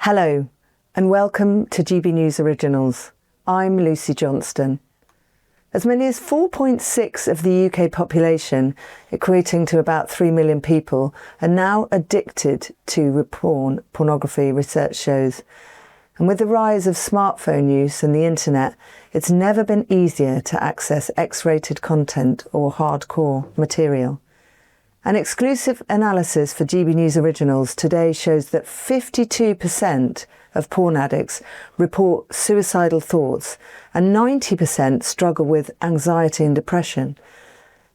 Hello and welcome to GB News Originals. I'm Lucy Johnstone. As many as 4.6 of the UK population, equating to about 3 million people, are now addicted to pornography, research shows. And with the rise of smartphone use and the internet, it's never been easier to access X-rated content or hardcore material. An exclusive analysis for GB News Originals today shows that 52% of porn addicts report suicidal thoughts and 90% struggle with anxiety and depression.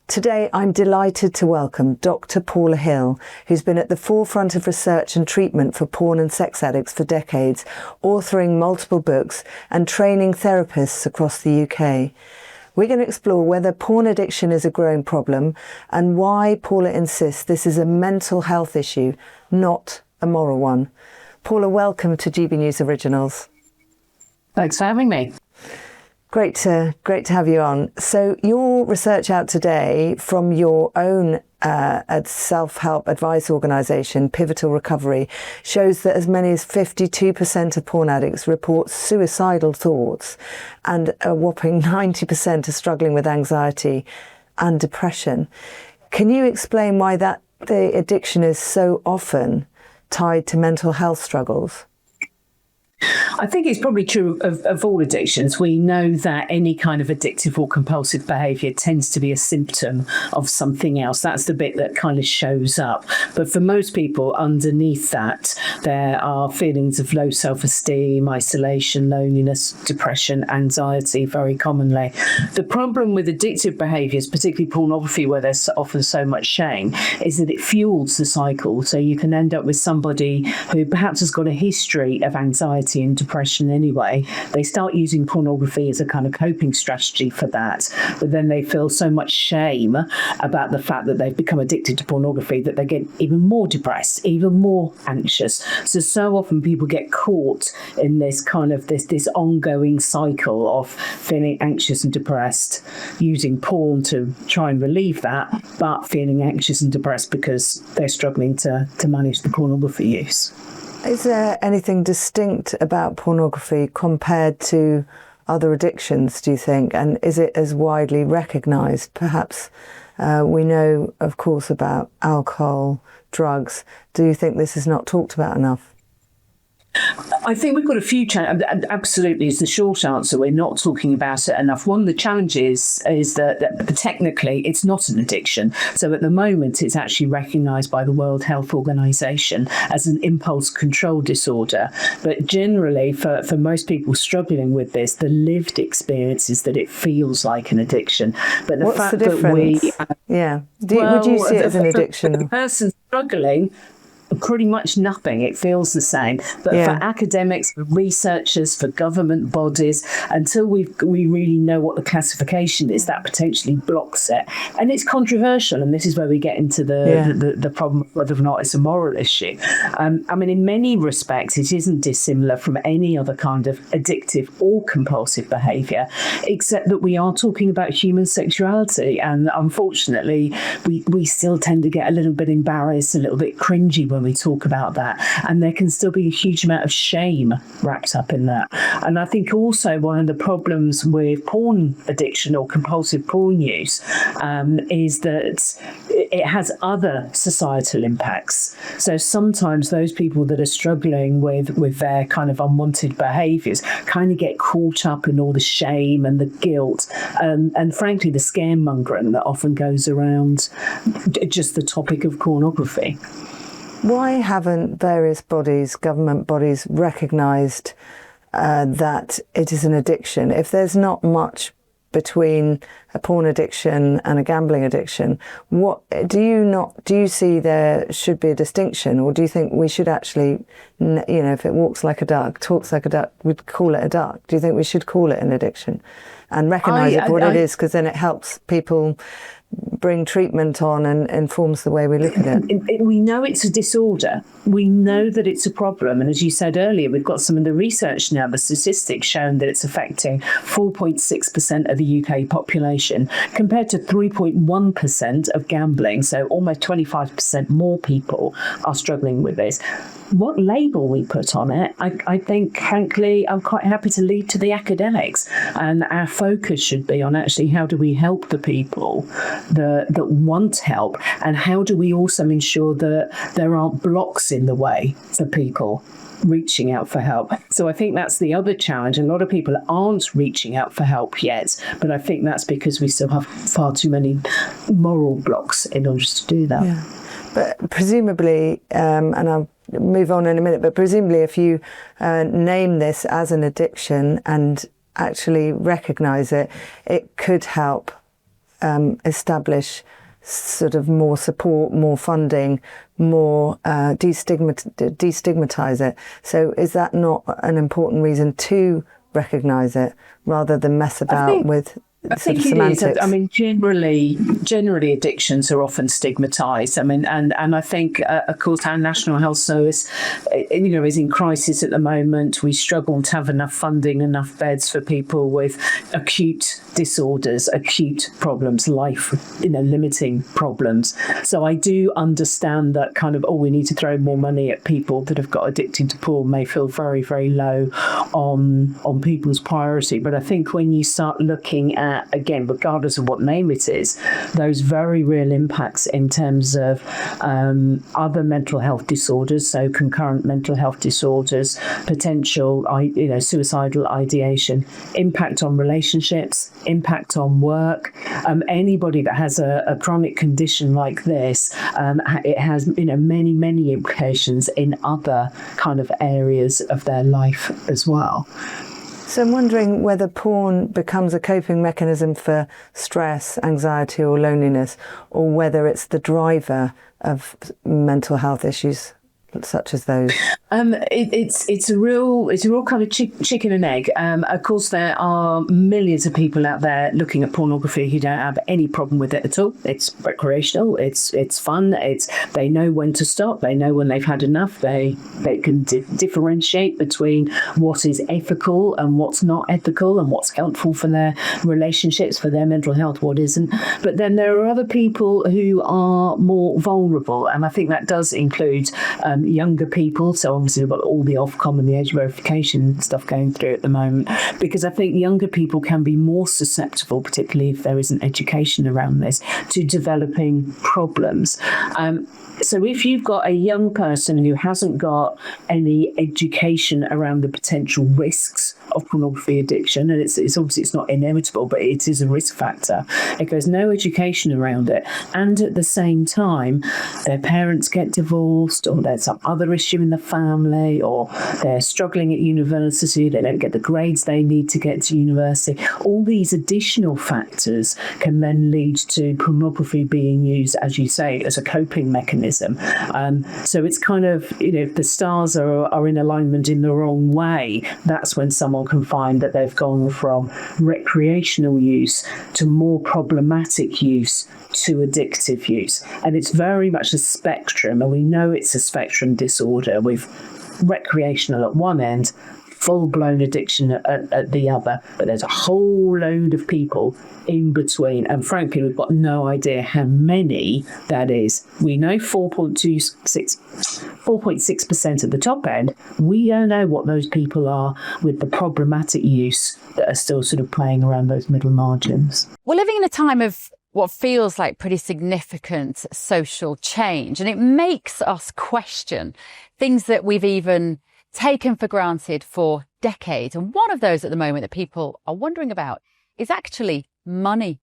Today, I'm delighted to welcome Dr Paula Hill, who's been at the forefront of research and treatment for porn and sex addicts for decades, authoring multiple books and training therapists across the UK. We're going to explore whether porn addiction is a growing problem and why Paula insists this is a mental health issue, not a moral one. Paula, welcome to GB News Originals. Thanks for having me. Great to have you on. So your research out today from your own self-help advice organisation, Pivotal Recovery, shows that as many as 52% of porn addicts report suicidal thoughts and a whopping 90% are struggling with anxiety and depression. Can you explain why the addiction is so often tied to mental health struggles? I think it's probably true of all addictions. We know that any kind of addictive or compulsive behaviour tends to be a symptom of something else. That's the bit that kind of shows up. But for most people, underneath that, there are feelings of low self-esteem, isolation, loneliness, depression, anxiety, very commonly. The problem with addictive behaviours, particularly pornography, where there's often so much shame, is that it fuels the cycle. So you can end up with somebody who perhaps has got a history of anxiety and depression anyway. They start using pornography as a kind of coping strategy for that, but then they feel so much shame about the fact that they've become addicted to pornography that they get even more depressed, even more anxious. So often people get caught in this kind of this ongoing cycle of feeling anxious and depressed, using porn to try and relieve that, but feeling anxious and depressed because they're struggling to manage the pornography use. Is there anything distinct about pornography compared to other addictions, do you think? And is it as widely recognised? Perhaps we know, of course, about alcohol, drugs. Do you think this is not talked about enough? I think we've got a few challenges. Absolutely, is the short answer. We're not talking about it enough. One of the challenges is that technically it's not an addiction. So at the moment, it's actually recognised by the World Health Organization as an impulse control disorder. But generally, for most people struggling with this, the lived experience is that it feels like an addiction. But the What's fact the difference? that Would you see it as an addiction? The person struggling, pretty much nothing. It feels the same. But for academics, for researchers, for government bodies, until we really know what the classification is, that potentially blocks it. And it's controversial, and this is where we get into the problem of whether or not it's a moral issue. I mean, in many respects, it isn't dissimilar from any other kind of addictive or compulsive behaviour, except that we are talking about human sexuality. And unfortunately, we still tend to get a little bit embarrassed, a little bit cringy when we talk about that, and there can still be a huge amount of shame wrapped up in that. And I think also one of the problems with porn addiction or compulsive porn use is that it has other societal impacts. So sometimes those people that are struggling with their kind of unwanted behaviours kind of get caught up in all the shame and the guilt and frankly the scaremongering that often goes around just the topic of pornography. Why haven't various bodies, government bodies, recognised that it is an addiction? If there's not much between a porn addiction and a gambling addiction, what do you see there should be a distinction, or do you think we should actually, if it walks like a duck, talks like a duck, we'd call it a duck? Do you think we should call it an addiction and recognise it for what it is, because then it helps people bring treatment on and informs the way we look at it. We know it's a disorder. We know that it's a problem. And as you said earlier, we've got some of the research now, the statistics showing that it's affecting 4.6% of the UK population compared to 3.1% of gambling. So almost 25% more people are struggling with this. What label we put on it, I think, frankly, I'm quite happy to leave to the academics. And our focus should be on actually how do we help the people that want help, and how do we also ensure that there aren't blocks in the way for people reaching out for help. So I think that's the other challenge. A lot of people aren't reaching out for help yet, but I think that's because we still have far too many moral blocks in order to do that. Yeah. But presumably, and I'll move on in a minute, but presumably if you name this as an addiction and actually recognise it, it could help establish sort of more support, more funding, more destigmatise it. So is that not an important reason to recognise it rather than mess about with I think it semantics? is. I mean, generally addictions are often stigmatised. I mean, and I think, of course, our National Health Service, is in crisis at the moment. We struggle to have enough funding, enough beds for people with acute disorders, acute problems, limiting problems. So I do understand that kind of, we need to throw more money at people that have got addicted to porn may feel very, very low on people's priority. But I think when you start looking at, again, regardless of what name it is, those very real impacts in terms of other mental health disorders, so concurrent mental health disorders, potential, suicidal ideation, impact on relationships, impact on work. Anybody that has a chronic condition like this, it has many, many implications in other kind of areas of their life as well. So I'm wondering whether porn becomes a coping mechanism for stress, anxiety or loneliness, or whether it's the driver of mental health issues such as those. It's a real kind of chicken and egg. Of course, there are millions of people out there looking at pornography who don't have any problem with it at all. It's recreational. It's fun. They know when to stop. They know when they've had enough. They can differentiate between what is ethical and what's not ethical, and what's helpful for their relationships, for their mental health, what isn't. But then there are other people who are more vulnerable, and I think that does include younger people. So obviously we've got all the Ofcom and the age verification stuff going through at the moment, because I think younger people can be more susceptible, particularly if there isn't education around this, to developing problems. So if you've got a young person who hasn't got any education around the potential risks of pornography addiction, and it's obviously it's not inevitable, but it is a risk factor. If there's no education around it, and at the same time their parents get divorced, or there's some other issue in the family, or they're struggling at university, they don't get the grades they need to get to university, all these additional factors can then lead to pornography being used, as you say, as a coping mechanism. So it's kind of, if the stars are in alignment in the wrong way, that's when someone can find that they've gone from recreational use to more problematic use to addictive use. And it's very much a spectrum, and we know it's a spectrum disorder with recreational at one end, full-blown addiction at the other, but there's a whole load of people in between, and frankly we've got no idea how many that is. We know 4.6% at the top end. We don't know what those people are with the problematic use that are still sort of playing around those middle margins. We're living in a time of what feels like pretty significant social change, and it makes us question things that we've even taken for granted for decades. And one of those at the moment that people are wondering about is actually money.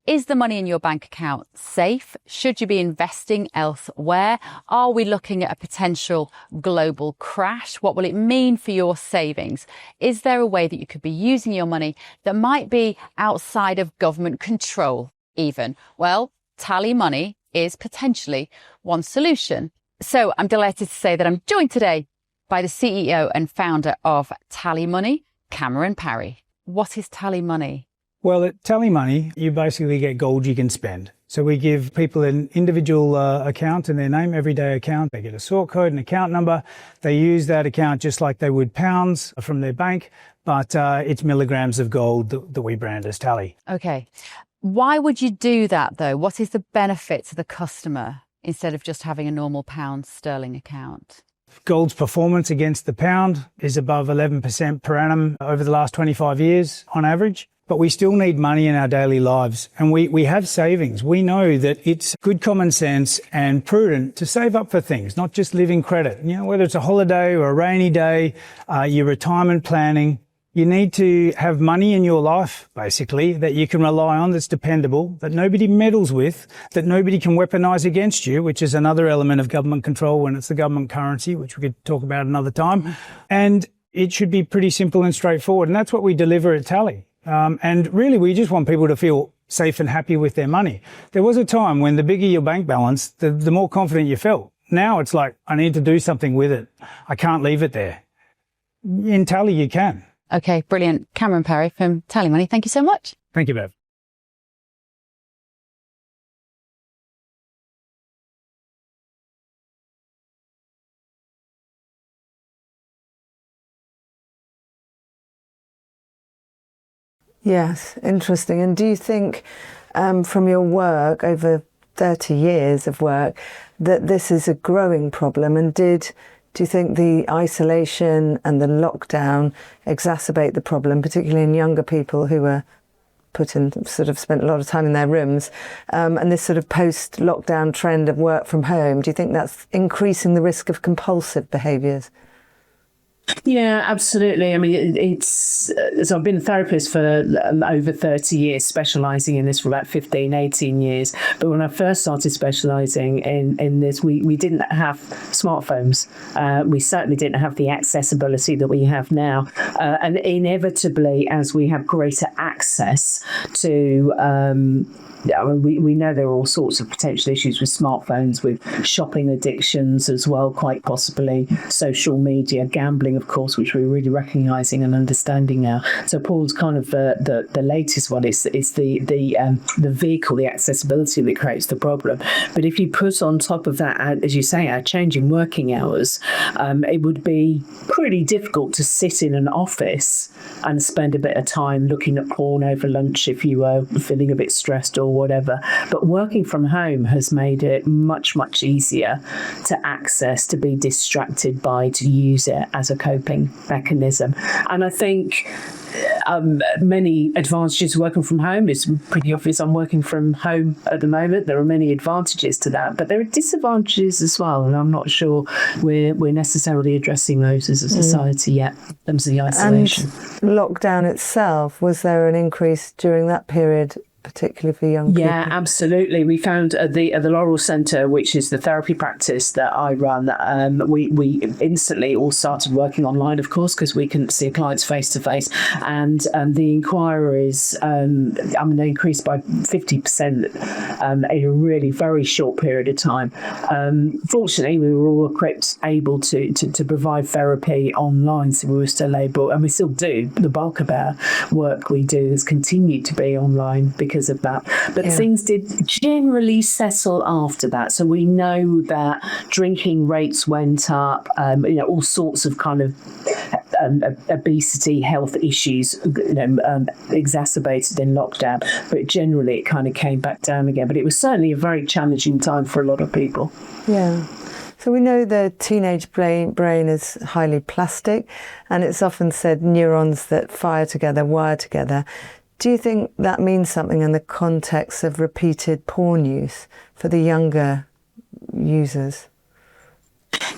Is the money in your bank account safe? Should you be investing elsewhere? Are we looking at a potential global crash? What will it mean for your savings? Is there a way that you could be using your money that might be outside of government control even? Well, TallyMoney is potentially one solution. So I'm delighted to say that I'm joined today by the CEO and founder of TallyMoney, Cameron Parry. What is TallyMoney? Well, at TallyMoney, you basically get gold you can spend. So we give people an individual account in their name, everyday account. They get a sort code, an account number. They use that account just like they would pounds from their bank, but it's milligrams of gold that we brand as Tally. Okay. Why would you do that, though? What is the benefit to the customer instead of just having a normal pound sterling account? Gold's performance against the pound is above 11% per annum over the last 25 years on average. But we still need money in our daily lives, and we have savings. We know that it's good common sense and prudent to save up for things, not just living credit. You know, whether it's a holiday or a rainy day, your retirement planning, you need to have money in your life, basically, that you can rely on, that's dependable, that nobody meddles with, that nobody can weaponize against you, which is another element of government control when it's the government currency, which we could talk about another time. And it should be pretty simple and straightforward, and that's what we deliver at Tally. And really, we just want people to feel safe and happy with their money. There was a time when the bigger your bank balance, the more confident you felt. Now it's like, I need to do something with it. I can't leave it there. In Tally, you can. Okay, brilliant. Cameron Perry from TallyMoney, thank you so much. Thank you, Bev. Yes, interesting. And do you think from your work, over 30 years of work, that this is a growing problem? And do you think the isolation and the lockdown exacerbate the problem, particularly in younger people who are spent a lot of time in their rooms, and this sort of post-lockdown trend of work from home? Do you think that's increasing the risk of compulsive behaviours? Yeah, absolutely. I mean, so I've been a therapist for over 30 years, specialising in this for about 15, 18 years. But when I first started specialising in this, we didn't have smartphones. We certainly didn't have the accessibility that we have now. And inevitably, as we have greater access to we know there are all sorts of potential issues with smartphones, with shopping addictions as well, quite possibly, social media, gambling, of course, which we're really recognising and understanding now. So Paul's kind of the latest one is the vehicle, the accessibility that creates the problem. But if you put on top of that, as you say, our changing working hours, it would be pretty difficult to sit in an office and spend a bit of time looking at porn over lunch if you were feeling a bit stressed or whatever. But working from home has made it much, much easier to access, to be distracted by, to use it as a coping mechanism. And I think many advantages of working from home. It's pretty obvious I'm working from home at the moment. There are many advantages to that, but there are disadvantages as well, and I'm not sure we're necessarily addressing those as a society yet in terms of the isolation. And lockdown itself, was there an increase during that period, particularly for young people? Yeah, absolutely. We found at the Laurel Centre, which is the therapy practice that I run, we instantly all started working online, of course, because we couldn't see clients face to face. And the inquiries, they increased by 50% in a really very short period of time. Fortunately, we were all equipped, able to provide therapy online, so we were still able, and we still do. The bulk of our work we do has continued to be online because of that. But things did generally settle after that. So we know that drinking rates went up, all sorts of kind of obesity, health issues, exacerbated in lockdown. But generally it kind of came back down again. But it was certainly a very challenging time for a lot of people. Yeah. So we know the teenage brain is highly plastic, and it's often said neurons that fire together wire together. Do you think that means something in the context of repeated porn use for the younger users?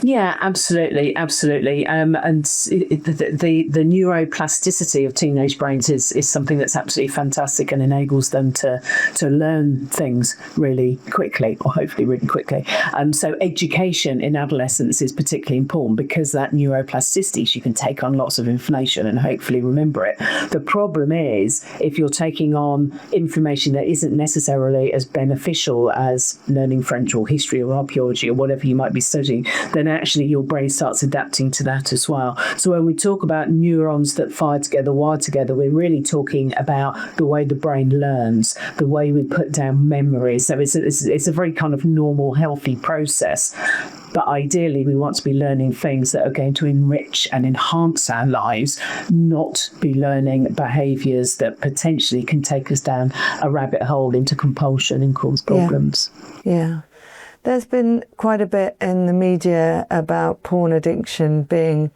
Yeah, absolutely. And the neuroplasticity of teenage brains is something that's absolutely fantastic and enables them to learn things really quickly, or hopefully really quickly. So education in adolescence is particularly important because that neuroplasticity, you can take on lots of information and hopefully remember it. The problem is if you're taking on information that isn't necessarily as beneficial as learning French or history or archaeology or whatever you might be studying, then actually your brain starts adapting to that as well. So when we talk about neurons that fire together, wire together, we're really talking about the way the brain learns, the way we put down memories. So it's a very kind of normal, healthy process. But ideally, we want to be learning things that are going to enrich and enhance our lives, not be learning behaviours that potentially can take us down a rabbit hole into compulsion and cause problems. Yeah. There's been quite a bit in the media about porn addiction being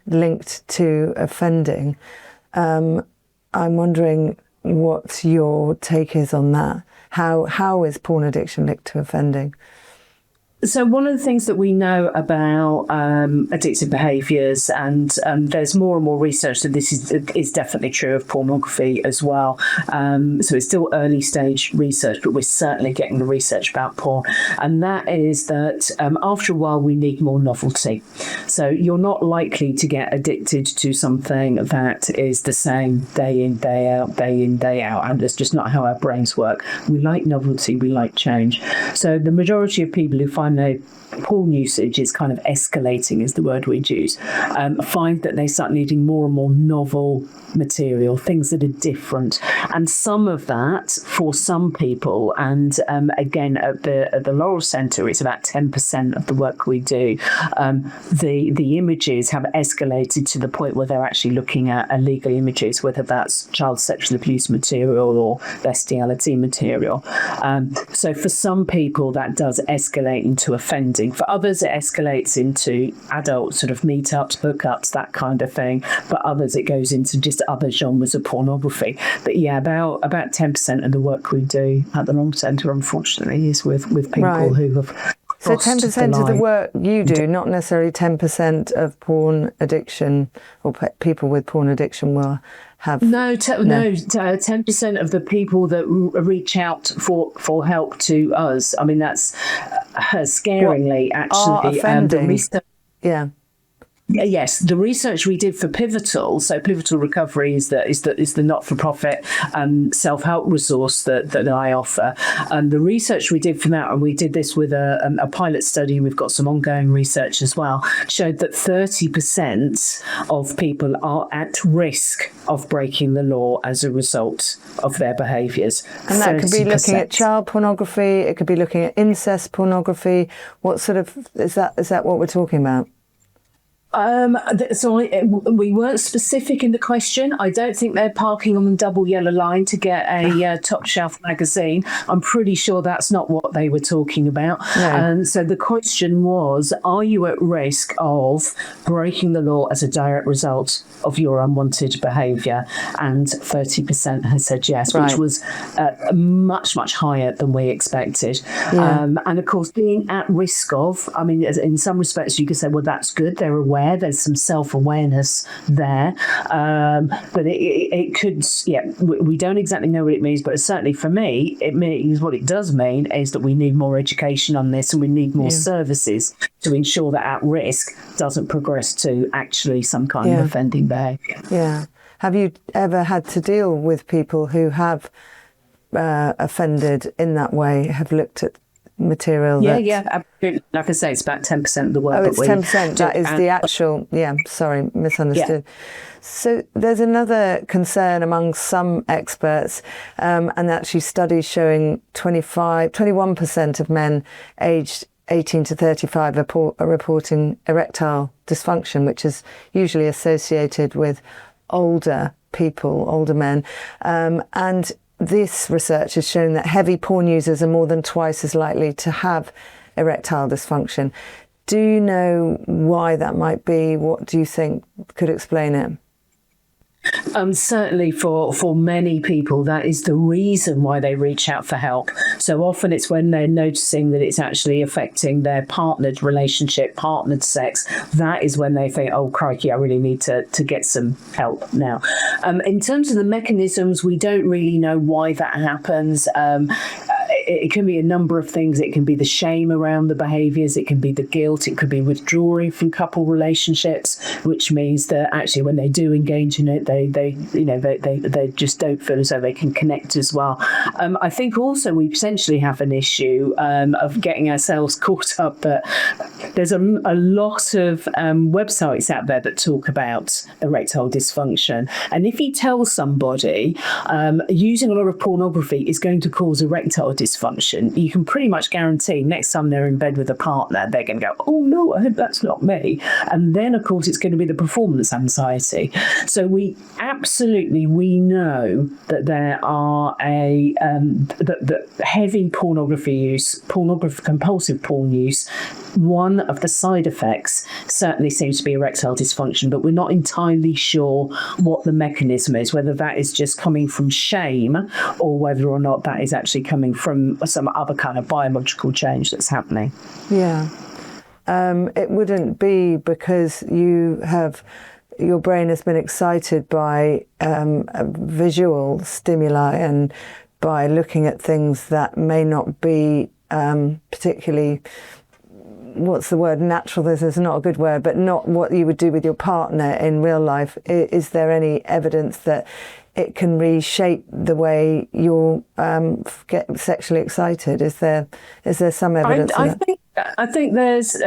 linked to offending. I'm wondering what your take is on that. How is porn addiction linked to offending? So one of the things that we know about addictive behaviours, and there's more and more research that this is definitely true of pornography as well. So it's still early stage research, but we're certainly getting the research about porn. And that is that after a while, we need more novelty. So you're not likely to get addicted to something that is the same day in, day out, day in, day out. And that's just not how our brains work. We like novelty, we like change. So the majority of people who find their porn usage is kind of escalating, is the word we'd use, find that they start needing more and more novel material, things that are different. And some of that, for some people, and again, at the Laurel Centre, it's about 10% of the work we do. The images have escalated to the point where they're actually looking at illegal images, whether that's child sexual abuse material or bestiality material. So for some people, that does escalate into offending. For others, it escalates into adult sort of meetups, hookups, that kind of thing. For others, it goes into just other genres of pornography. But yeah, about 10% of the work we do at the Laurel Centre, unfortunately, is with people who have. So 10% of the work you do, not necessarily 10% of porn addiction or people with porn addiction will have... No, 10% of the people that reach out for help to us. I mean, that's scarily, actually. Offending. Yeah. Yes, the research we did for Pivotal, so Pivotal Recovery is the not-for-profit self-help resource that I offer. And the research we did for that, and we did this with a pilot study, and we've got some ongoing research as well, showed that 30% of people are at risk of breaking the law as a result of their behaviours. And that could be looking at child pornography, it could be looking at incest pornography. What sort of, is that what we're talking about? We weren't specific in the question. I don't think they're parking on the double yellow line to get a top shelf magazine. I'm pretty sure that's not what they were talking about. No. And so the question was, are you at risk of breaking the law as a direct result of your unwanted behaviour? And 30% has said yes, which was much, much higher than we expected. Yeah. And of course, being at risk of, I mean, in some respects, you could say, well, that's good. They're aware. There's some self-awareness there. But it could, we don't exactly know what it means, but certainly for me, it means what it does mean is that we need more education on this and we need more services to ensure that at risk doesn't progress to actually some kind of offending behaviour. Yeah. Have you ever had to deal with people who have offended in that way, have looked at material? Absolutely. Like I say, it's about 10% of the work. Oh, it's 10%. That is the actual. Misunderstood. Yeah. So there's another concern among some experts, and actually studies showing 21% of men aged 18 to 35 are reporting erectile dysfunction, which is usually associated with older people, older men, and this research has shown that heavy porn users are more than twice as likely to have erectile dysfunction. Do you know why that might be? What do you think could explain it? Certainly for many people, that is the reason why they reach out for help. So often it's when they're noticing that it's actually affecting their partnered relationship, partnered sex. That is when they think, oh, crikey, I really need to get some help now. In terms of the mechanisms, we don't really know why that happens. it can be a number of things. It can be the shame around the behaviours. It can be the guilt. It could be withdrawing from couple relationships, which means that actually when they do engage in it, they just don't feel as though they can connect as well. I think also we potentially have an issue of getting ourselves caught up. But there's a lot of websites out there that talk about erectile dysfunction, and if you tell somebody using a lot of pornography is going to cause erectile dysfunction, you can pretty much guarantee next time they're in bed with a partner, they're going to go, oh no, I hope that's not me. And then, of course, it's going to be the performance anxiety. So we know that there are that heavy pornography use, compulsive porn use, one of the side effects certainly seems to be erectile dysfunction, but we're not entirely sure what the mechanism is, whether that is just coming from shame or whether or not that is actually coming from some other kind of biological change that's happening. Yeah. It wouldn't be because your brain has been excited by a visual stimuli and by looking at things that may not be particularly, what's the word, natural, this is not a good word, but not what you would do with your partner in real life. Is there any evidence that it can reshape the way you get sexually excited? Is there some evidence of that? I think there's,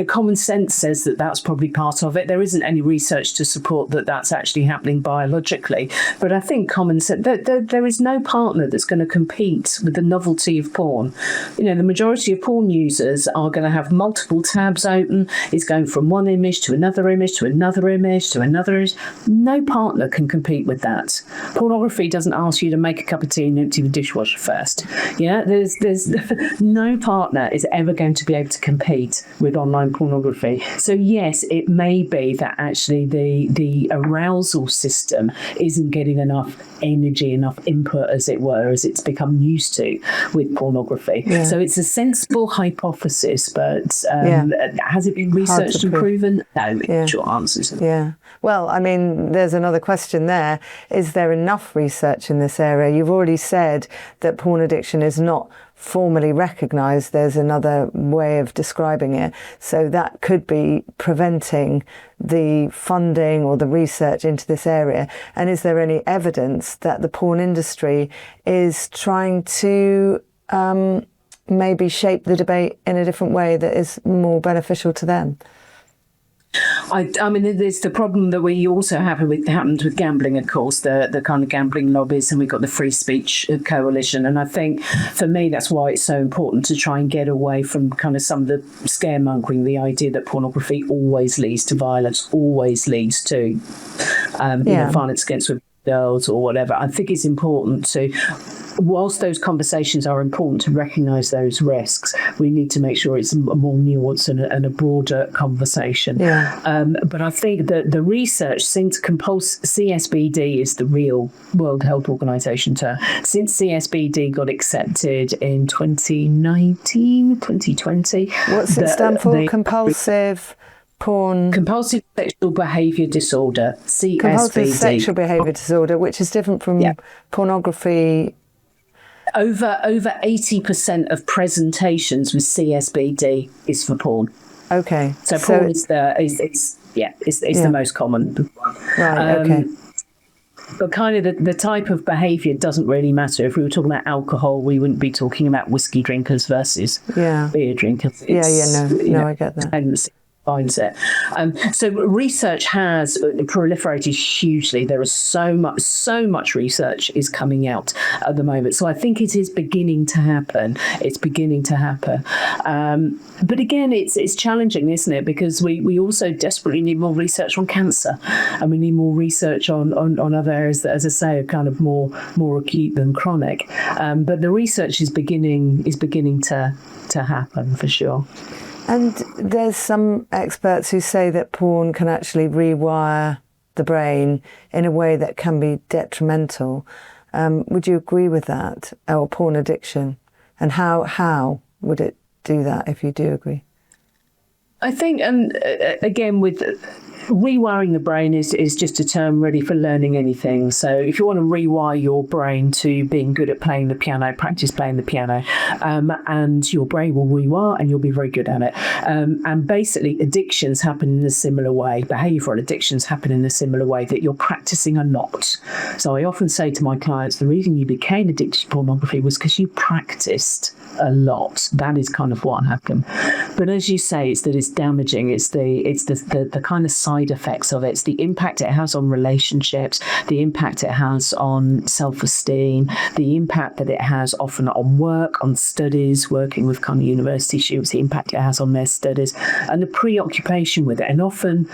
common sense says that that's probably part of it. There isn't any research to support that that's actually happening biologically. But I think common sense, there is no partner that's going to compete with the novelty of porn. The majority of porn users are going to have multiple tabs open. It's going from one image to another image to another image to another image. No partner can compete with that. Pornography doesn't ask you to make a cup of tea and empty the dishwasher first. Yeah, there's no partner is ever going to be able to compete with online pornography. So yes, it may be that actually the arousal system isn't getting enough energy, enough input, as it were, as it's become used to with pornography. Yeah. So it's a sensible hypothesis, but has it been researched and proven? No, short answers. Yeah. Well, I mean, there's another question there. Is there enough research in this area? You've already said that porn addiction is not formally recognised. There's another way of describing it. So that could be preventing the funding or the research into this area. And is there any evidence that the porn industry is trying to maybe shape the debate in a different way that is more beneficial to them? I mean, there's the problem that we also have happened with gambling, of course, the kind of gambling lobbies, and we've got the free speech coalition. And I think for me, that's why it's so important to try and get away from kind of some of the scaremongering, the idea that pornography always leads to violence, always leads to violence against girls or whatever. I think it's important to, whilst those conversations are important to recognise those risks, we need to make sure it's a more nuanced and a broader conversation. Yeah. But I think that the research, since CSBD is the real World Health Organization term, since CSBD got accepted in 2020. What's it stand for? Compulsive sexual behaviour disorder, CSBD. Compulsive sexual behaviour disorder, which is different from pornography. Over 80% of presentations with CSBD is for porn. Okay. So porn is the most common. Right. Okay. But kind of the type of behaviour doesn't really matter. If we were talking about alcohol, we wouldn't be talking about whiskey drinkers versus beer drinkers. I get that. Finds it. So research has proliferated hugely. There is so much research is coming out at the moment. So I think it is beginning to happen. It's beginning to happen. But again, it's challenging, isn't it? Because we also desperately need more research on cancer, and we need more research on other areas that, as I say, are kind of more acute than chronic. But the research is beginning to happen for sure. And there's some experts who say that porn can actually rewire the brain in a way that can be detrimental. Would you agree with that? Or porn addiction? And how would it do that if you do agree? I think, and again, with rewiring the brain is just a term really for learning anything. So if you want to rewire your brain to being good at playing the piano, practice playing the piano, and your brain will rewire and you'll be very good at it. And basically addictions happen in a similar way. Behavioural addictions happen in a similar way, that you're practicing a lot. So I often say to my clients, the reason you became addicted to pornography was because you practiced a lot. That is kind of what happened. But as you say, it's that it's damaging. It's the kind of side effects of it. It's the impact it has on relationships, the impact it has on self-esteem, the impact that it has often on work, on studies, working with kind of university students, the impact it has on their studies, and the preoccupation with it, and often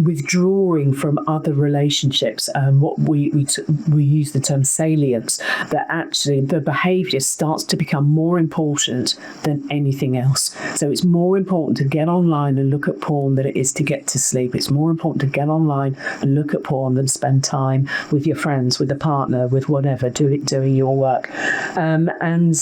withdrawing from other relationships. What we use the term salience, that actually the behaviour starts to become more important than anything else. So it's more important to get online and look at porn than it is to get to sleep. It's more important to get online and look at porn than spend time with your friends, with a partner, with whatever, doing your work. And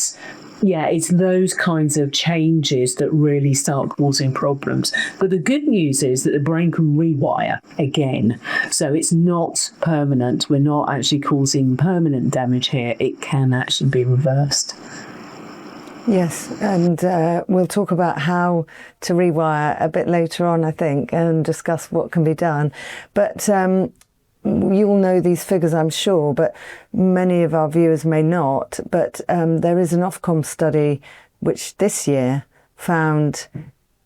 yeah, it's those kinds of changes that really start causing problems. But the good news is that the brain can rewire again. So it's not permanent. We're not actually causing permanent damage here. It can actually be reversed. Yes, and we'll talk about how to rewire a bit later on, I think, and discuss what can be done. But you'll know these figures, I'm sure, but many of our viewers may not. But there is an Ofcom study which this year found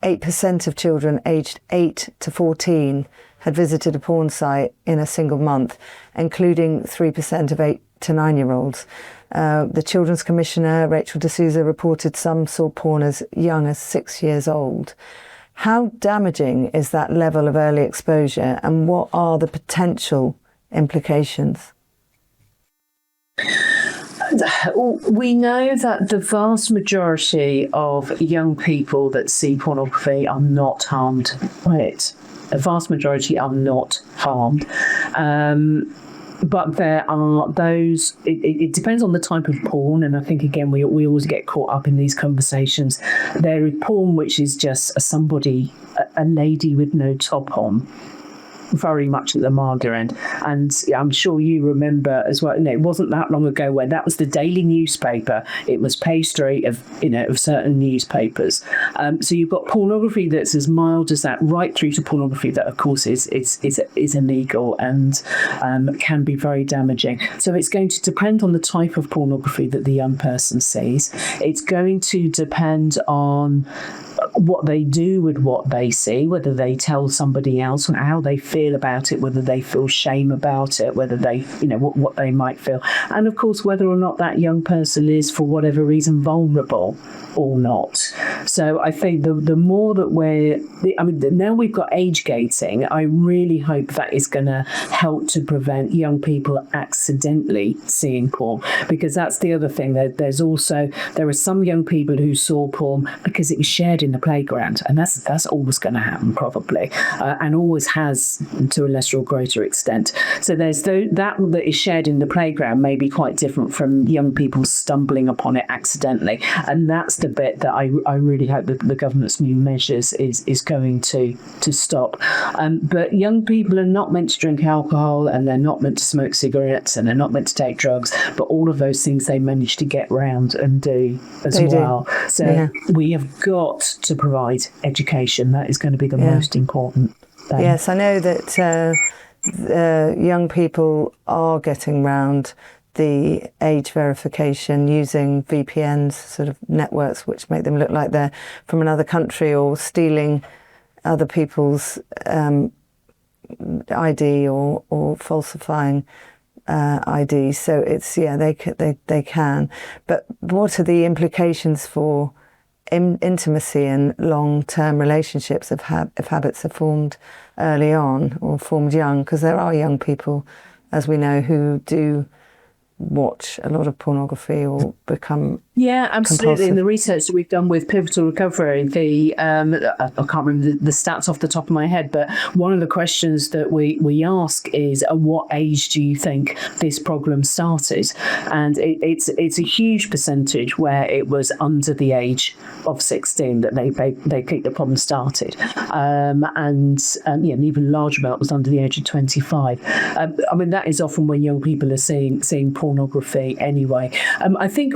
8% of children aged 8 to 14 had visited a porn site in a single month, including 3% of 8 to 9-year-olds. The Children's Commissioner, Rachel D'Souza, reported some saw porn as young as 6 years old. How damaging is that level of early exposure, and what are the potential implications? We know that the vast majority of young people that see pornography are not harmed by it. A vast majority are not harmed. But there are those, it depends on the type of porn. And I think, again, we always get caught up in these conversations. There is porn which is just a lady with no top on, very much at the milder end. And I'm sure you remember as well, it wasn't that long ago where that was the daily newspaper. It was page 3 of certain newspapers. So you've got pornography that's as mild as that, right through to pornography that, of course, is illegal and can be very damaging. So it's going to depend on the type of pornography that the young person sees. It's going to depend on what they do with what they see, whether they tell somebody else, and how they feel about it, whether they feel shame about it, whether they, what they might feel. And of course, whether or not that young person is, for whatever reason, vulnerable or not. So I think the more that now we've got age gating, I really hope that is going to help to prevent young people accidentally seeing porn, because that's the other thing. There are some young people who saw porn because it was shared in the playground, and that's always going to happen probably, and always has to a lesser or greater extent. So there's that is shared in the playground may be quite different from young people stumbling upon it accidentally, and that's the bit that I really hope that the government's new measures is going to stop. But young people are not meant to drink alcohol, and they're not meant to smoke cigarettes, and they're not meant to take drugs, but all of those things they manage to get round and do as well. So we have got to provide education. That is going to be the most important thing. Yes, I know that young people are getting round the age verification using VPNs, sort of networks which make them look like they're from another country, or stealing other people's ID or falsifying ID. So it's they can. But what are the implications for intimacy and long-term relationships if habits are formed early on or formed young? Because there are young people, as we know, who do watch a lot of pornography or become Yeah, absolutely. compulsive. In the research that we've done with Pivotal Recovery, I can't remember the stats off the top of my head, but one of the questions that we ask is, at what age do you think this problem started? And it's a huge percentage where it was under the age of 16 that they think the problem started, and an even larger amount was under the age of 25. I mean, that is often when young people are seeing pornography anyway. I think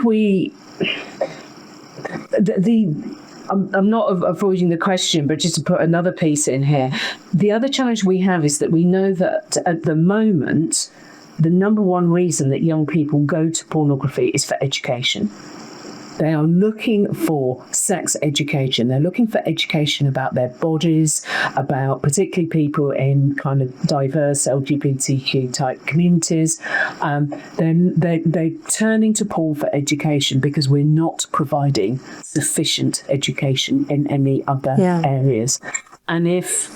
I'm not avoiding the question, but just to put another piece in here, the other challenge we have is that we know that at the moment, the number one reason that young people go to pornography is for education. They are looking for sex education. They're looking for education about their bodies, about particularly people in kind of diverse LGBTQ type communities. They're turning to porn for education because we're not providing sufficient education in any other areas. And if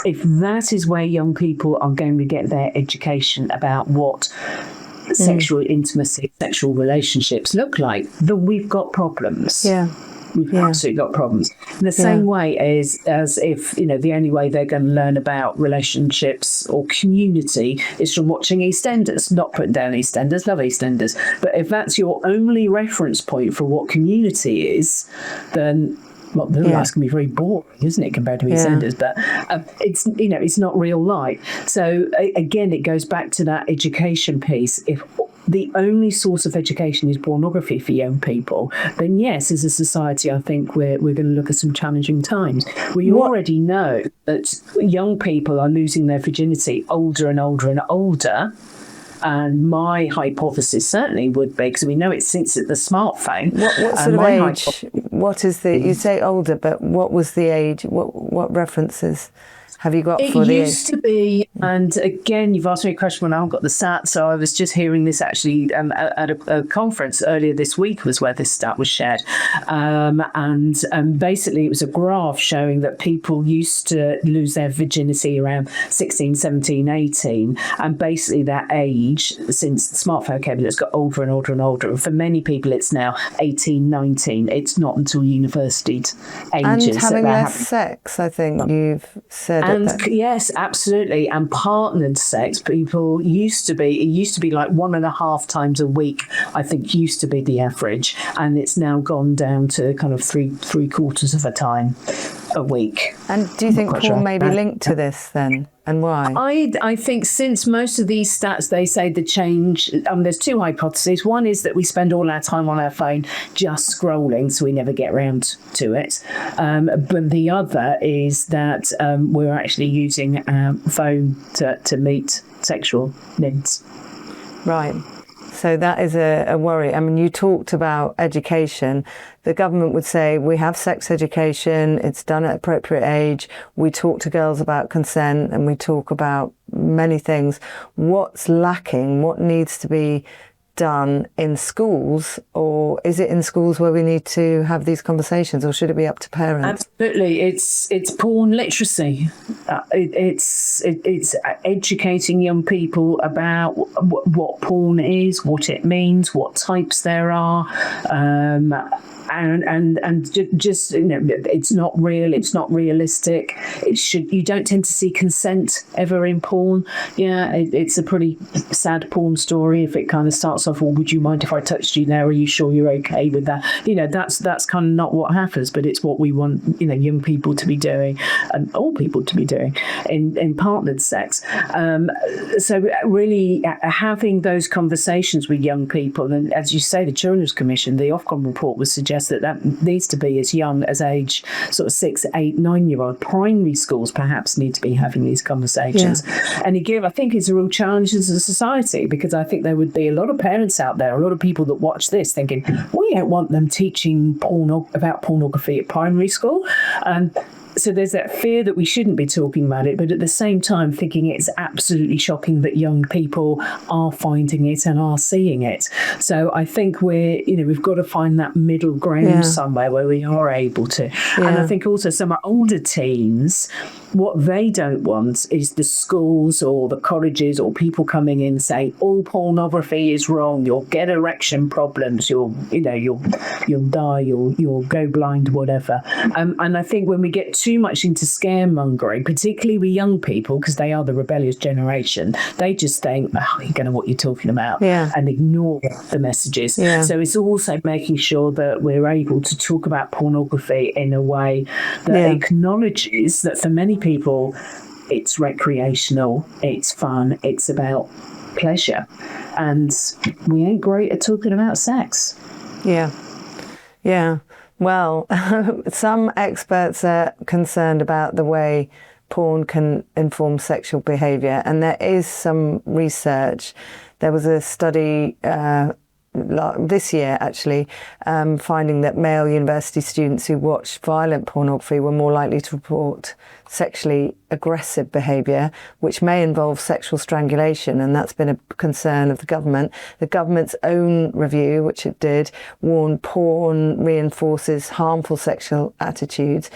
that is where young people are going to get their education about what sexual intimacy, sexual relationships look like, then we've got problems. We've absolutely got problems. In the same way as if, the only way they're going to learn about relationships or community is from watching EastEnders. Not putting down EastEnders, love EastEnders. But if that's your only reference point for what community is, then that's going to be very boring, isn't it, compared to EastEnders? But it's not real life. So again, it goes back to that education piece. If the only source of education is pornography for young people, then yes, as a society, I think we're going to look at some challenging times. We already know that young people are losing their virginity older and older and older. And my hypothesis certainly would be, because we know it's since the smartphone. What sort of age? What is you say older, but what was the age? What references have you got for the age? It used to be, and again, you've asked me a question when I haven't got the stats, so I was just hearing this actually at a conference earlier this week was where this stat was shared. And basically it was a graph showing that people used to lose their virginity around 16, 17, 18, and basically that age, since the smartphone came in, it's got older and older and older. And for many people, it's now 18, 19. It's not until university ages. And having less sex, I think you've said. And yes, absolutely. And partnered sex, people used to be like 1.5 times a week, I think used to be the average. And it's now gone down to kind of three quarters of a time a week. And do you think porn may be linked to this then? And why? I think since most of these stats, they say the change, there's two hypotheses. One is that we spend all our time on our phone just scrolling, so we never get around to it. But the other is that we're actually using our phone to meet sexual needs. Right. So that is a worry. I mean, you talked about education. The government would say we have sex education, it's done at appropriate age. We talk to girls about consent and we talk about many things. What's lacking? What needs to be done in schools, or is it in schools where we need to have these conversations, or should it be up to parents? Absolutely, it's porn literacy. It's educating young people about what porn is, what it means, what types there are, and just it's not real, it's not realistic. You don't tend to see consent ever in porn. It's a pretty sad porn story if it kind of starts off, well, would you mind if I touched you now? Are you sure you're okay with that? That's kind of not what happens, but it's what we want young people to be doing, and all people to be doing in partnered sex. So really having those conversations with young people, and as you say, the Children's Commission, the Ofcom report would suggest that needs to be as young as age sort of 6, 8, 9-year-old. Primary schools perhaps need to be having these conversations. And again, I think it's a real challenge as a society, because I think there would be a lot of parents out there, a lot of people that watch this thinking, we don't want them teaching about pornography at primary school. And So there's that fear that we shouldn't be talking about it, but at the same time thinking it's absolutely shocking that young people are finding it and are seeing it. So I think we've got to find that middle ground somewhere where we are able to. And I think also some older teens, what they don't want is the schools or the colleges or people coming in saying all pornography is wrong. You'll get erection problems. You'll die. You'll go blind. Whatever. And I think when we get too much into scaremongering, particularly with young people, because they are the rebellious generation, they just think, you don't know what you're talking about, and ignore the messages. So it's also making sure that we're able to talk about pornography in a way that acknowledges that for many people it's recreational, it's fun, it's about pleasure, and we ain't great at talking about sex. Well, some experts are concerned about the way porn can inform sexual behaviour, and there is some research. There was a study this year, actually, finding that male university students who watched violent pornography were more likely to report sexually aggressive behaviour, which may involve sexual strangulation, and that's been a concern of the government. The government's own review, which it did, warned porn reinforces harmful sexual attitudes.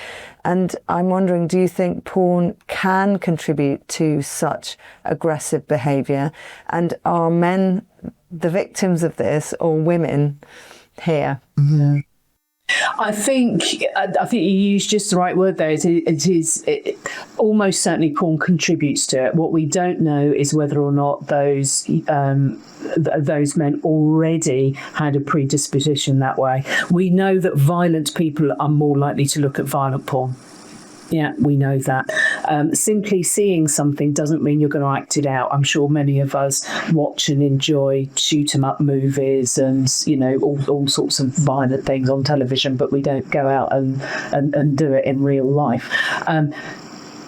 And I'm wondering, do you think porn can contribute to such aggressive behaviour? And are men the victims of this, or women here? I think you used just the right word there. It almost certainly porn contributes to it. What we don't know is whether or not those men already had a predisposition that way. We know that violent people are more likely to look at violent porn. Yeah, we know that. Simply seeing something doesn't mean you're going to act it out. I'm sure many of us watch and enjoy shoot-'em-up movies and, all sorts of violent things on television, but we don't go out and do it in real life.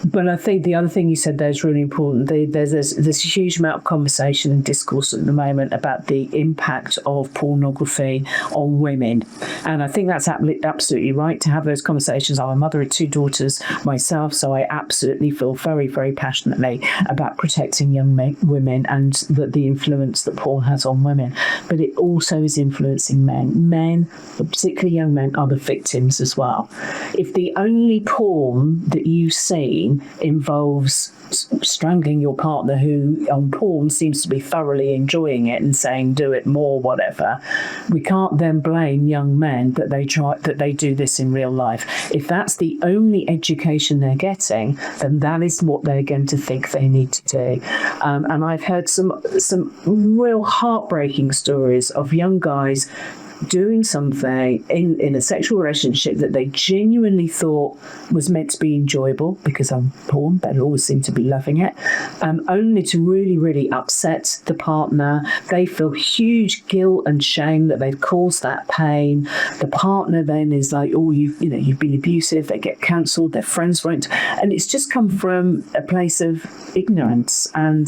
But I think the other thing you said there is really important. There's a huge amount of conversation and discourse at the moment about the impact of pornography on women. And I think that's absolutely right to have those conversations. I'm a mother of 2 daughters myself, so I absolutely feel very, very passionately about protecting young women and the influence that porn has on women. But it also is influencing men. Men, particularly young men, are the victims as well. If the only porn that you see involves strangling your partner, who on porn seems to be thoroughly enjoying it and saying do it more, whatever, we can't then blame young men that they do this in real life. If that's the only education they're getting, then that is what they're going to think they need to do. And I've heard some real heartbreaking stories of young guys doing something in a sexual relationship that they genuinely thought was meant to be enjoyable, because on porn they always seem to be loving it, only to really, really upset the partner. They feel huge guilt and shame that they've caused that pain. The partner then is like, oh, you've been abusive. They get cancelled. Their friends won't. And it's just come from a place of ignorance and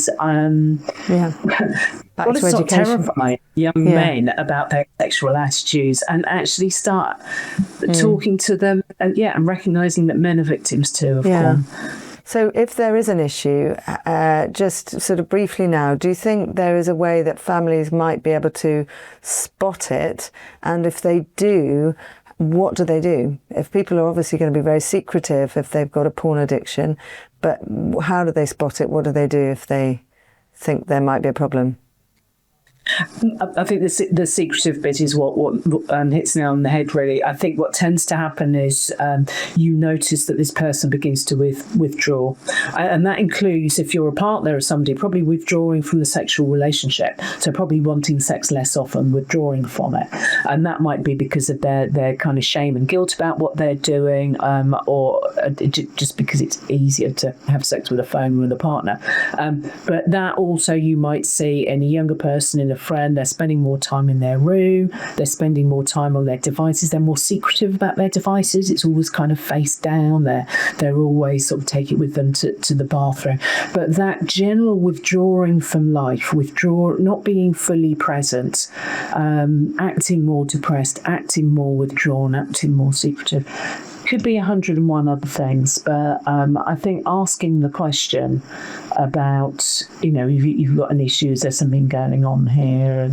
Back to start education. terrifying young men about their sexual attitudes and actually start talking to them and recognising that men are victims too of porn. So if there is an issue, just sort of briefly now, do you think there is a way that families might be able to spot it? And if they do, what do they do? If people are obviously going to be very secretive if they've got a porn addiction, but how do they spot it? What do they do if they think there might be a problem? I think the secretive bit is what hits the nail on the head, really. I think what tends to happen is you notice that this person begins to withdraw. And that includes, if you're a partner of somebody, probably withdrawing from the sexual relationship. So probably wanting sex less often, withdrawing from it. And that might be because of their kind of shame and guilt about what they're doing, or just because it's easier to have sex with a phone with a partner. But that also you might see in a younger person, in a friend, they're spending more time in their room, they're spending more time on their devices, they're more secretive about their devices, it's always kind of face down, they're always sort of take it with them to the bathroom. But that general withdrawing from life, not being fully present, acting more depressed, acting more withdrawn, acting more secretive, could be 101 other things, but I think asking the question about, you know, if you've got an issue, is there something going on here?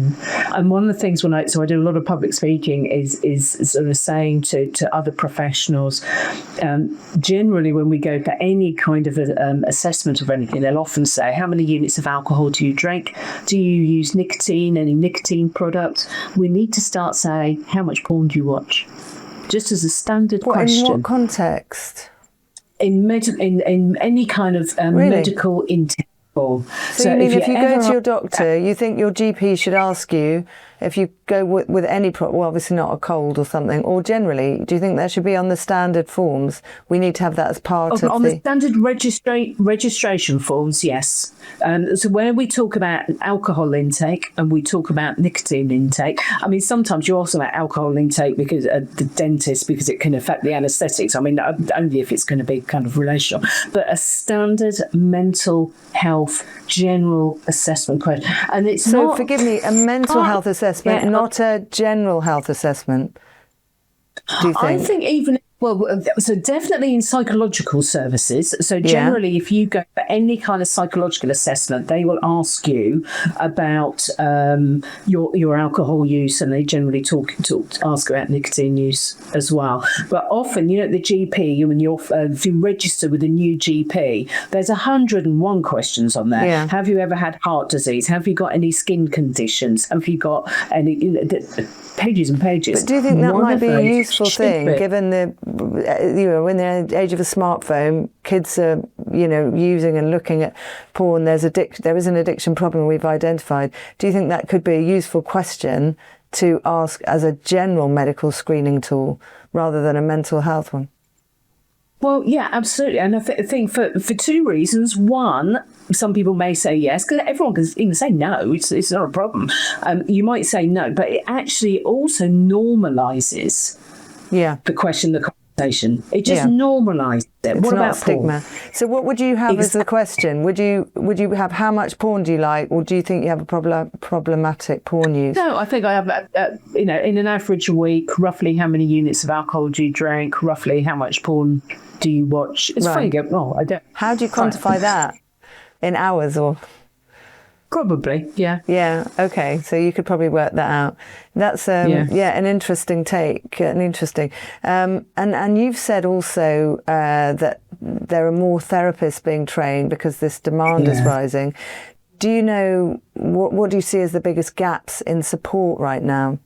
And one of the things I do a lot of public speaking is sort of saying to other professionals, generally when we go for any kind of assessment of anything, they'll often say, how many units of alcohol do you drink? Do you use nicotine, any nicotine products? We need to start saying, how much porn do you watch? Just as a standard question. In what context? In any kind of Really? medical intake. So you mean if you go to your doctor, you think your GP should ask you if you go with any well, obviously not a cold or something, or generally, do you think that should be on the standard forms? We need to have that as part of the standard registration forms, yes. So when we talk about alcohol intake and we talk about nicotine intake, I mean, sometimes you also about alcohol intake because the dentist, because it can affect the anaesthetics. I mean, only if it's going to be kind of relational. But a standard mental health general assessment question. And it's so not... forgive me, a mental health assessment, not a general health assessment, do you think? I think even... Well, so definitely in psychological services. So generally, if you go for any kind of psychological assessment, they will ask you about your alcohol use, and they generally ask about nicotine use as well. But often, you know, the GP, when if you register with a new GP, there's 101 questions on there. Yeah. Have you ever had heart disease? Have you got any skin conditions? Have you got any... pages and pages. But do you think that might be a useful thing, given the, you know, in the age of a smartphone, kids are, you know, using and looking at porn. There is an addiction problem we've identified. Do you think that could be a useful question to ask as a general medical screening tool rather than a mental health one? Well, yeah, absolutely. And I think for two reasons. One, some people may say yes, because everyone can even say no. It's not a problem. You might say no, but it actually also normalises the question, the conversation. It just normalises it. It's what not about stigma? porn? So what would you have as the question? Would you have how much porn do you like, or do you think you have a problematic porn use? No, I think I have, you know, in an average week, roughly how many units of alcohol do you drink? Roughly how much porn do you watch? It's funny. I don't. How do you quantify that? In hours or? Probably, yeah. Yeah, okay. So you could probably work that out. That's an interesting take. And you've said also that there are more therapists being trained because this demand is rising. Do you know what do you see as the biggest gaps in support right now?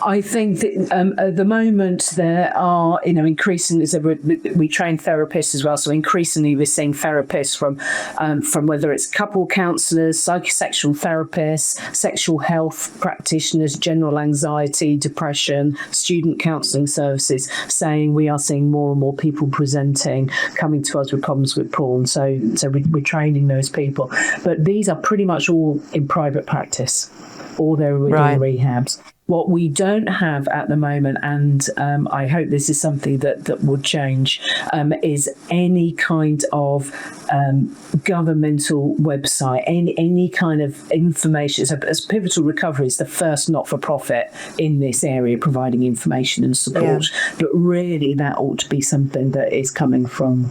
I think that at the moment there are, you know, increasingly, so we train therapists as well. So increasingly we're seeing therapists from whether it's couple counsellors, psychosexual therapists, sexual health practitioners, general anxiety, depression, student counselling services, saying we are seeing more and more people coming to us with problems with porn. So we're training those people. But these are pretty much all in private practice, or they're within rehabs. What we don't have at the moment, and I hope this is something that would change, is any kind of governmental website, any kind of information. So as Pivotal Recovery is the first not-for-profit in this area providing information and support, but really that ought to be something that is coming from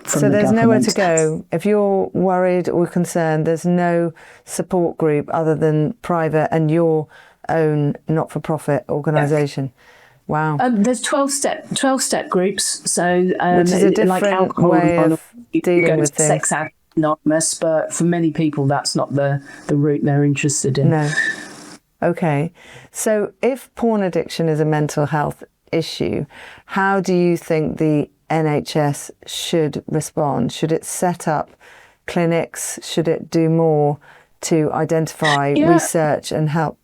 so there's nowhere to go. If you're worried or concerned, there's no support group other than private and your own not-for-profit organisation. Wow. There's 12-step groups. So which is a different like alcohol way of dealing with things. Sex Anonymous, but for many people that's not the route they're interested in. No. Okay. So if porn addiction is a mental health issue, how do you think the NHS should respond? Should it set up clinics? Should it do more to identify, research and help?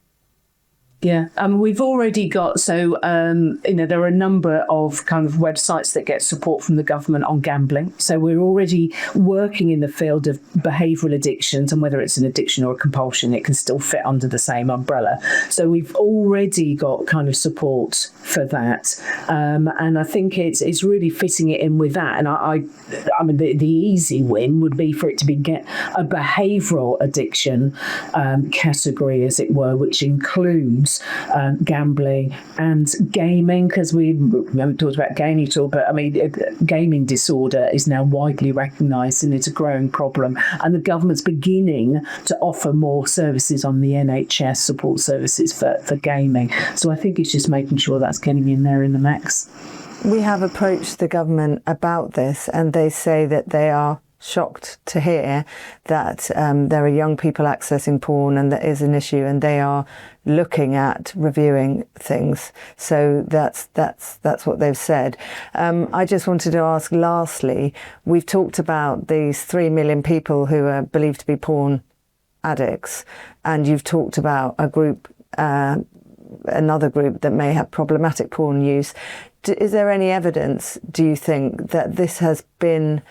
Yeah, we've already got, there are a number of kind of websites that get support from the government on gambling. So we're already working in the field of behavioural addictions, and whether it's an addiction or a compulsion, it can still fit under the same umbrella. So we've already got kind of support for that. And I think it's really fitting it in with that. And I mean, the easy win would be for it to get a behavioural addiction category, as it were, which includes drugs, gambling, and gaming, because we haven't talked about gaming at all, but I mean, gaming disorder is now widely recognised and it's a growing problem. And the government's beginning to offer more services on the NHS support services for gaming. So I think it's just making sure that's getting in there in the mix. We have approached the government about this, and they say that they are shocked to hear that there are young people accessing porn and that is an issue, and they are looking at reviewing things. So that's what they've said. I just wanted to ask, lastly, we've talked about these 3 million people who are believed to be porn addicts, and you've talked about a group, another group that may have problematic porn use. Is there any evidence, do you think, that this has been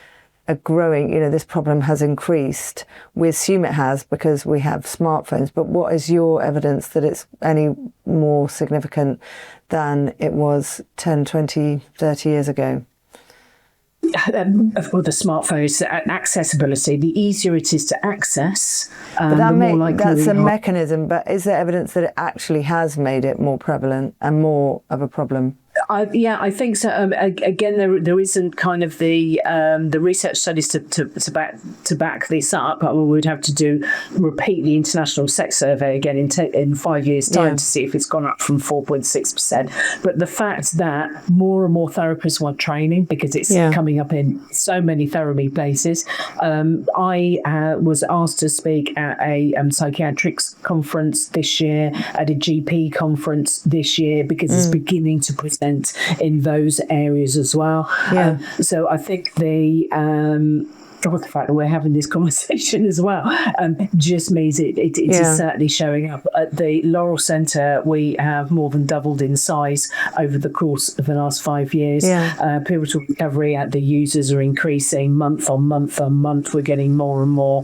a growing, this problem has increased? We assume it has because we have smartphones, but what is your evidence that it's any more significant than it was 10, 20, 30 years ago? Well, the smartphones, accessibility, the easier it is to access, But the more likely that's we a are. mechanism, but is there evidence that it actually has made it more prevalent and more of a problem? I think so. Again, there isn't kind of the research studies to back this up. We would have to repeat the International Sex Survey again in 5 years' time to see if it's gone up from 4.6%. But the fact that more and more therapists want training, because it's coming up in so many therapy places. I was asked to speak at a psychiatrics conference this year, at a GP conference this year, because it's beginning to present in those areas as well. So I think the fact that we're having this conversation as well just means it is certainly showing up. At the Laurel Centre, we have more than doubled in size over the course of the last 5 years. Pivotal recovery at the users are increasing month on month on month. We're getting more and more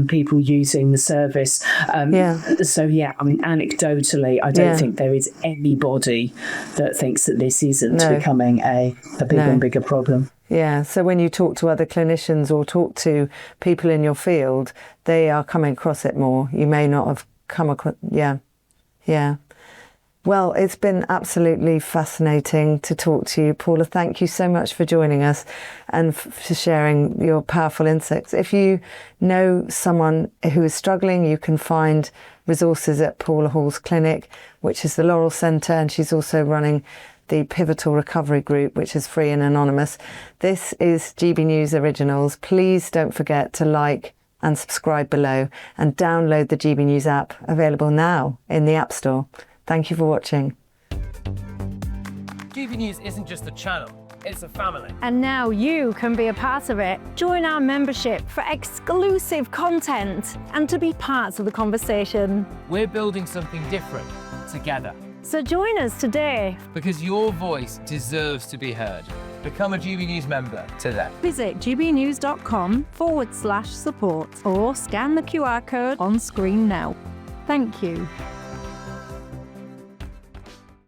people using the service. So I mean, anecdotally, I don't think there is anybody that thinks that this isn't becoming a bigger and bigger problem. Yeah, so when you talk to other clinicians or talk to people in your field, they are coming across it more. You may not have come across, Well, it's been absolutely fascinating to talk to you, Paula. Thank you so much for joining us and for sharing your powerful insights. If you know someone who is struggling, you can find resources at Paula Hall's clinic, which is the Laurel Centre, and she's also running the Pivotal Recovery Group, which is free and anonymous. This is GB News Originals. Please don't forget to like and subscribe below and download the GB News app, available now in the App Store. Thank you for watching. GB News isn't just a channel, it's a family. And now you can be a part of it. Join our membership for exclusive content and to be part of the conversation. We're building something different together. So join us today. Because your voice deserves to be heard. Become a GB News member today. Visit gbnews.com/support or scan the QR code on screen now. Thank you.